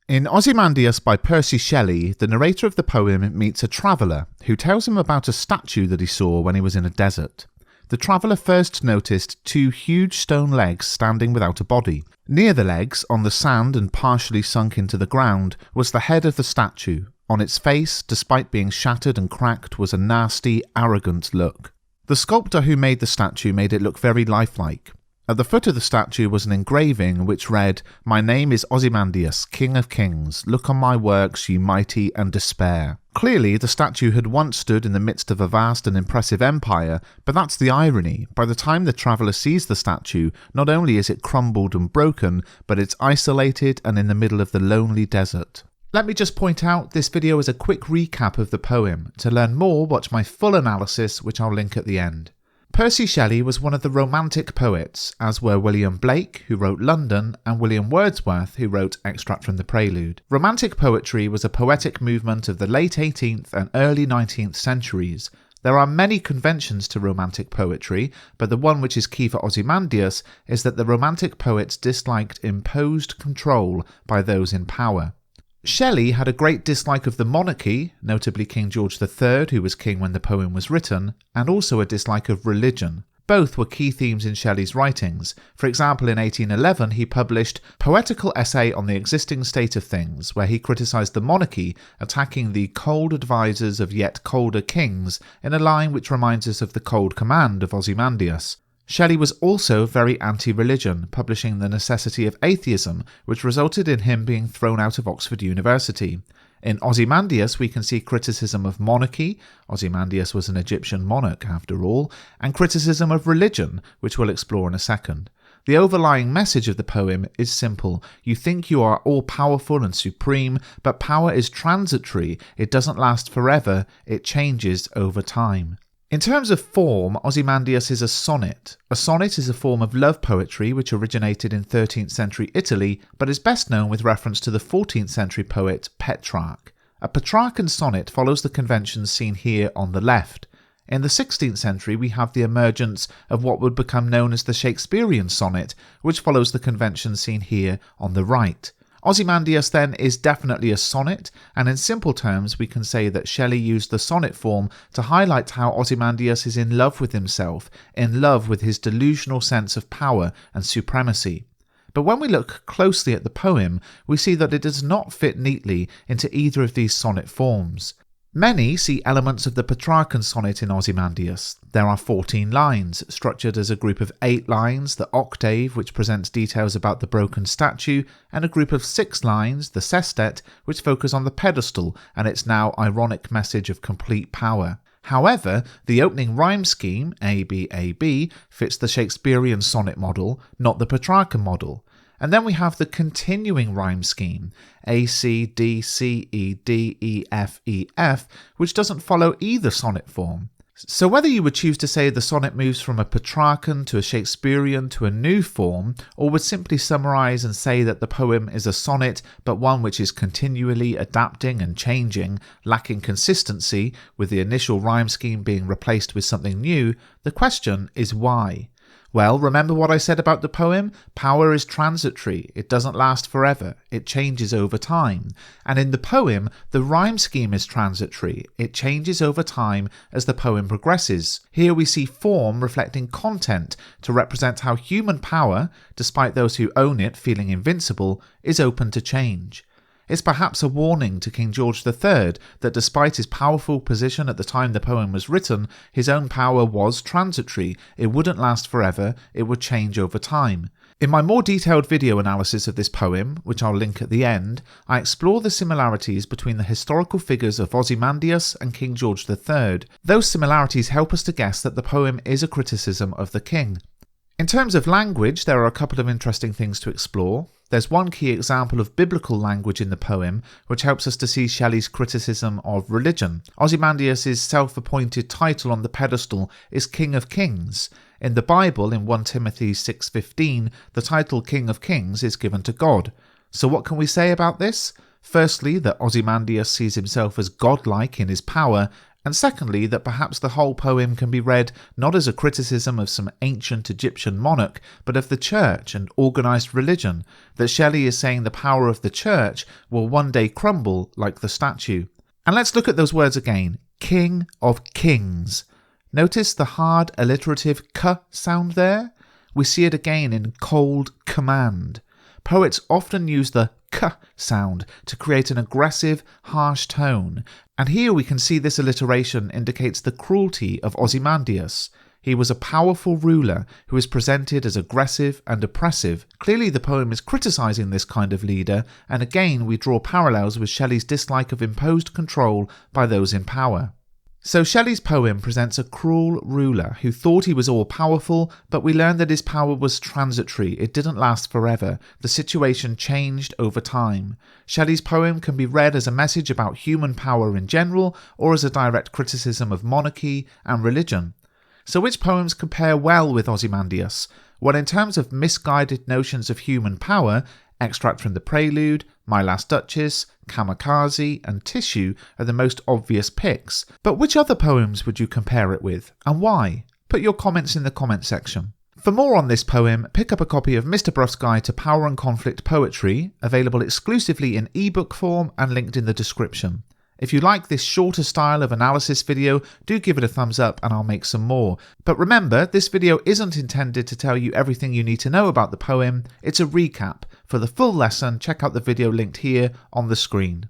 In Ozymandias by Percy Shelley, the narrator of the poem meets a traveller who tells him about a statue that he saw when he was in a desert. The traveller first noticed two huge stone legs standing without a body. Near the legs, on the sand and partially sunk into the ground, was the head of the statue. On its face, despite being shattered and cracked, was a nasty, arrogant look. The sculptor who made the statue made it look very lifelike. At the foot of the statue was an engraving which read, "My name is Ozymandias, King of Kings. Look on my works, ye mighty, and despair." Clearly, the statue had once stood in the midst of a vast and impressive empire, but that's the irony. By the time the traveller sees the statue, not only is it crumbled and broken, but it's isolated and in the middle of the lonely desert. Let me just point out, this video is a quick recap of the poem. To learn more, watch my full analysis, which I'll link at the end. Percy Shelley was one of the Romantic poets, as were William Blake, who wrote London, and William Wordsworth, who wrote Extract from the Prelude. Romantic poetry was a poetic movement of the late 18th and early 19th centuries. There are many conventions to Romantic poetry, but the one which is key for Ozymandias is that the Romantic poets disliked imposed control by those in power. Shelley had a great dislike of the monarchy, notably King George III, who was king when the poem was written, and also a dislike of religion. Both were key themes in Shelley's writings. For example, in 1811 he published Poetical Essay on the Existing State of Things, where he criticised the monarchy, attacking the cold advisers of yet colder kings, in a line which reminds us of the cold command of Ozymandias. Shelley was also very anti-religion, publishing The Necessity of Atheism, which resulted in him being thrown out of Oxford University. In Ozymandias we can see criticism of monarchy, Ozymandias was an Egyptian monarch after all, and criticism of religion, which we'll explore in a second. The overlying message of the poem is simple. You think you are all-powerful and supreme, but power is transitory, it doesn't last forever, it changes over time. In terms of form, Ozymandias is a sonnet. A sonnet is a form of love poetry which originated in 13th century Italy, but is best known with reference to the 14th century poet Petrarch. A Petrarchan sonnet follows the conventions seen here on the left. In the 16th century we have the emergence of what would become known as the Shakespearean sonnet, which follows the conventions seen here on the right. Ozymandias then is definitely a sonnet, and in simple terms we can say that Shelley used the sonnet form to highlight how Ozymandias is in love with himself, in love with his delusional sense of power and supremacy. But when we look closely at the poem, we see that it does not fit neatly into either of these sonnet forms. Many see elements of the Petrarchan sonnet in Ozymandias. There are 14 lines, structured as a group of 8 lines, the octave, which presents details about the broken statue, and a group of 6 lines, the sestet, which focus on the pedestal and its now ironic message of complete power. However, the opening rhyme scheme, A-B-A-B, fits the Shakespearean sonnet model, not the Petrarchan model. And then we have the continuing rhyme scheme, A-C-D-C-E-D-E-F-E-F, which doesn't follow either sonnet form. So whether you would choose to say the sonnet moves from a Petrarchan to a Shakespearean to a new form, or would simply summarise and say that the poem is a sonnet, but one which is continually adapting and changing, lacking consistency, with the initial rhyme scheme being replaced with something new, the question is why? Well, remember what I said about the poem? Power is transitory, it doesn't last forever, it changes over time. And in the poem, the rhyme scheme is transitory, it changes over time as the poem progresses. Here we see form reflecting content to represent how human power, despite those who own it feeling invincible, is open to change. It's perhaps a warning to King George III that despite his powerful position at the time the poem was written, his own power was transitory, it wouldn't last forever, it would change over time. In my more detailed video analysis of this poem, which I'll link at the end, I explore the similarities between the historical figures of Ozymandias and King George III. Those similarities help us to guess that the poem is a criticism of the king. In terms of language, there are a couple of interesting things to explore. There's one key example of biblical language in the poem, which helps us to see Shelley's criticism of religion. Ozymandias' self-appointed title on the pedestal is King of Kings. In the Bible, in 1 Timothy 6:15, the title King of Kings is given to God. So what can we say about this? Firstly, that Ozymandias sees himself as godlike in his power, and secondly that perhaps the whole poem can be read not as a criticism of some ancient Egyptian monarch, but of the church and organised religion, that Shelley is saying the power of the church will one day crumble like the statue. And let's look at those words again. King of kings. Notice the hard alliterative k sound there? We see it again in cold command. Poets often use the k sound to create an aggressive, harsh tone, and here we can see this alliteration indicates the cruelty of Ozymandias. He was a powerful ruler who is presented as aggressive and oppressive. Clearly the poem is criticising this kind of leader, and again we draw parallels with Shelley's dislike of imposed control by those in power. So Shelley's poem presents a cruel ruler who thought he was all-powerful, but we learn that his power was transitory. It didn't last forever. The situation changed over time. Shelley's poem can be read as a message about human power in general, or as a direct criticism of monarchy and religion. So which poems compare well with Ozymandias? Well, in terms of misguided notions of human power, Extract from the Prelude, My Last Duchess, Kamikaze and Tissue are the most obvious picks. But which other poems would you compare it with, and why? Put your comments in the comment section. For more on this poem, pick up a copy of Mr. Bruff's Guide to Power and Conflict Poetry, available exclusively in ebook form and linked in the description. If you like this shorter style of analysis video, do give it a thumbs up and I'll make some more. But remember, this video isn't intended to tell you everything you need to know about the poem, it's a recap. For the full lesson, check out the video linked here on the screen.